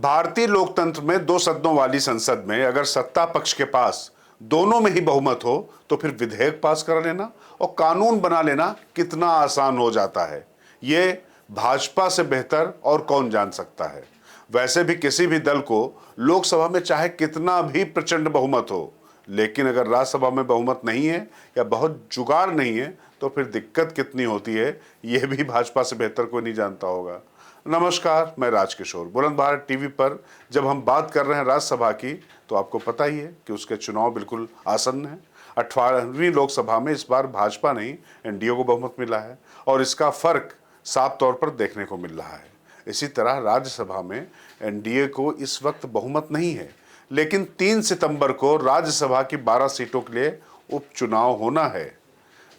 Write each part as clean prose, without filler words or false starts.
भारतीय लोकतंत्र में दो सदनों वाली संसद में अगर सत्ता पक्ष के पास दोनों में ही बहुमत हो तो फिर विधेयक पास कर लेना और कानून बना लेना कितना आसान हो जाता है, ये भाजपा से बेहतर और कौन जान सकता है। वैसे भी किसी भी दल को लोकसभा में चाहे कितना भी प्रचंड बहुमत हो, लेकिन अगर राज्यसभा में बहुमत नहीं है या बहुत जुगाड़ नहीं है तो फिर दिक्कत कितनी होती है, यह भी भाजपा से बेहतर कोई नहीं जानता होगा। नमस्कार, मैं राजकिशोर। बुलंद भारत टीवी पर जब हम बात कर रहे हैं राज्यसभा की, तो आपको पता ही है कि उसके चुनाव बिल्कुल आसन्न हैं। 18वीं लोकसभा में इस बार भाजपा नहीं एनडीए को बहुमत मिला है और इसका फर्क साफ तौर पर देखने को मिल रहा है। इसी तरह राज्यसभा में एनडीए को इस वक्त बहुमत नहीं है, लेकिन 3 सितंबर को राज्यसभा की 12 सीटों के लिए उपचुनाव होना है,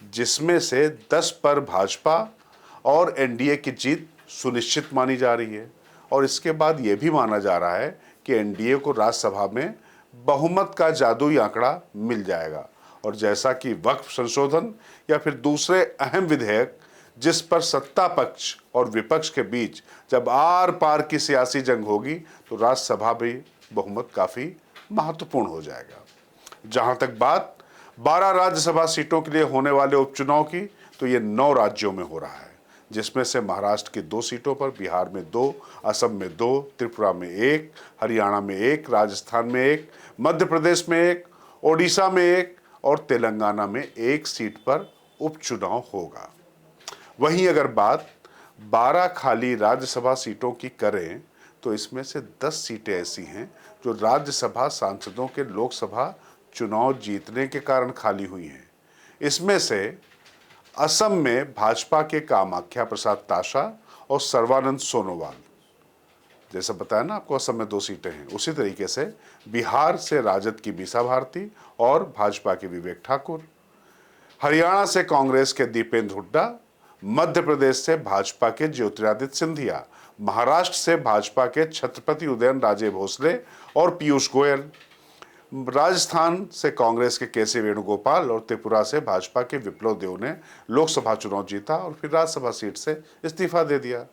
जिसमें से 10 पर भाजपा और एनडीए की जीत सुनिश्चित मानी जा रही है। और इसके बाद यह भी माना जा रहा है कि एनडीए को राज्यसभा में बहुमत का जादुई आंकड़ा मिल जाएगा। और जैसा कि वक्फ संशोधन या फिर दूसरे अहम विधेयक जिस पर सत्ता पक्ष और विपक्ष के बीच जब आर पार की सियासी जंग होगी, तो राज्यसभा भी बहुमत काफी महत्वपूर्ण हो जाएगा। जहां तक बात 12 राज्यसभा सीटों के लिए होने वाले उपचुनाव की, तो ये 9 राज्यों में हो रहा है, जिसमें से महाराष्ट्र की 2 सीटों पर, बिहार में 2, असम में 2, त्रिपुरा में 1, हरियाणा में 1, राजस्थान में 1, मध्य प्रदेश में 1, ओडिशा में 1 और तेलंगाना में 1 सीट पर उपचुनाव होगा। वहीं अगर बात 12 खाली राज्यसभा सीटों की करें, तो इसमें से 10 सीटें ऐसी हैं जो राज्यसभा सांसदों के लोकसभा चुनाव जीतने के कारण खाली हुई हैं। इसमें से असम में भाजपा के कामाख्या प्रसाद ताशा और सर्बानंद सोनोवाल, जैसा बताया ना आपको, असम में 2 सीटें हैं। उसी तरीके से बिहार से राजद की मीसा भारती और भाजपा के विवेक ठाकुर, हरियाणा से कांग्रेस के दीपेंद्र हुड्डा, मध्य प्रदेश से भाजपा के ज्योतिरादित्य सिंधिया, महाराष्ट्र से भाजपा के छत्रपति उदयन राजे भोसले और पीयूष गोयल, राजस्थान से कांग्रेस के केसी वेणुगोपाल और त्रिपुरा से भाजपा के विप्लव देव ने लोकसभा चुनाव जीता और फिर राज्यसभा सीट से इस्तीफा दे दिया।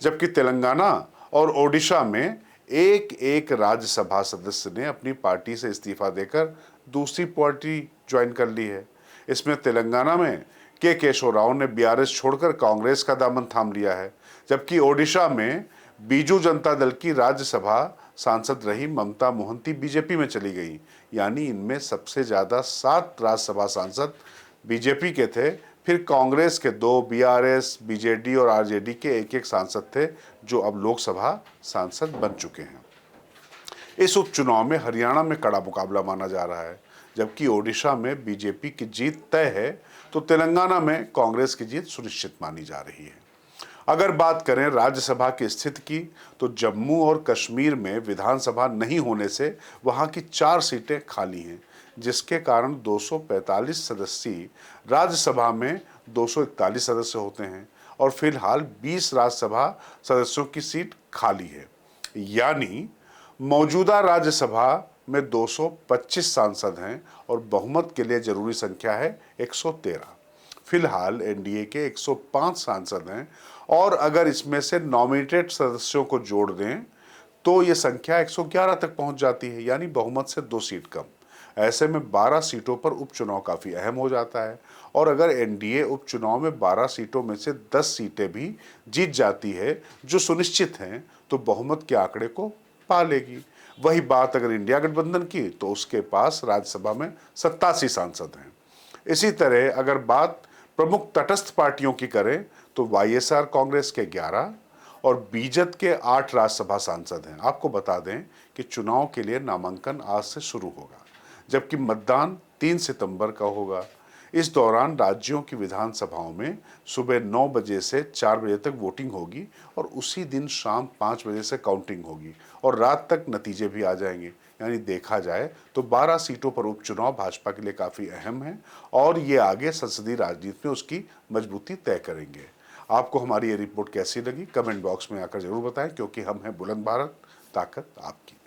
जबकि तेलंगाना और ओडिशा में एक एक राज्यसभा सदस्य ने अपनी पार्टी से इस्तीफा देकर दूसरी पार्टी ज्वाइन कर ली है। इसमें तेलंगाना में के केशव राव ने बीआरएस छोड़कर कांग्रेस का दामन थाम लिया है, जबकि ओडिशा में बीजू जनता दल की राज्यसभा सांसद रही ममता मोहंती बीजेपी में चली गई। यानी इनमें सबसे ज्यादा 7 राज्यसभा सांसद बीजेपी के थे, फिर कांग्रेस के 2, बीआरएस, बीजेडी और आरजेडी के एक सांसद थे जो अब लोकसभा सांसद बन चुके हैं। इस उपचुनाव में हरियाणा में कड़ा मुकाबला माना जा रहा है, जबकि ओडिशा में बीजेपी की जीत तय है, तो तेलंगाना में कांग्रेस की जीत सुनिश्चित मानी जा रही है। अगर बात करें राज्यसभा की स्थिति की, तो जम्मू और कश्मीर में विधानसभा नहीं होने से वहां की 4 सीटें खाली हैं, जिसके कारण 245 सदस्यीय राज्यसभा में 241 सदस्य होते हैं और फिलहाल 20 राज्यसभा सदस्यों की सीट खाली है। यानी मौजूदा राज्यसभा में 225 सांसद हैं और बहुमत के लिए जरूरी संख्या है 113। फिलहाल एनडीए के 105 सांसद हैं और अगर इसमें से नॉमिनेटेड सदस्यों को जोड़ दें तो ये संख्या 111 तक पहुंच जाती है, यानी बहुमत से 2 सीट कम। ऐसे में 12 सीटों पर उपचुनाव काफी अहम हो जाता है और अगर एनडीए उपचुनाव में 12 सीटों में से 10 सीटें भी जीत जाती है, जो सुनिश्चित हैं, तो बहुमत के आंकड़े को पा लेगी। वही बात अगर इंडिया गठबंधन की, तो उसके पास राज्यसभा में 87 सांसद हैं। इसी तरह अगर बात प्रमुख तटस्थ पार्टियों की करें, तो वाईएसआर कांग्रेस के 11 और बीजेपी के 8 राज्यसभा सांसद हैं। आपको बता दें कि चुनाव के लिए नामांकन आज से शुरू होगा, जबकि मतदान 3 सितंबर का होगा। इस दौरान राज्यों की विधानसभाओं में सुबह 9 बजे से 4 बजे तक वोटिंग होगी और उसी दिन शाम 5 बजे से काउंटिंग होगी और रात तक नतीजे भी आ जाएंगे। यानी देखा जाए तो 12 सीटों पर उपचुनाव भाजपा के लिए काफ़ी अहम है और ये आगे संसदीय राजनीति में उसकी मजबूती तय करेंगे। आपको हमारी ये रिपोर्ट कैसी लगी, कमेंट बॉक्स में आकर जरूर बताएं, क्योंकि हम हैं बुलंद भारत, ताकत आपकी।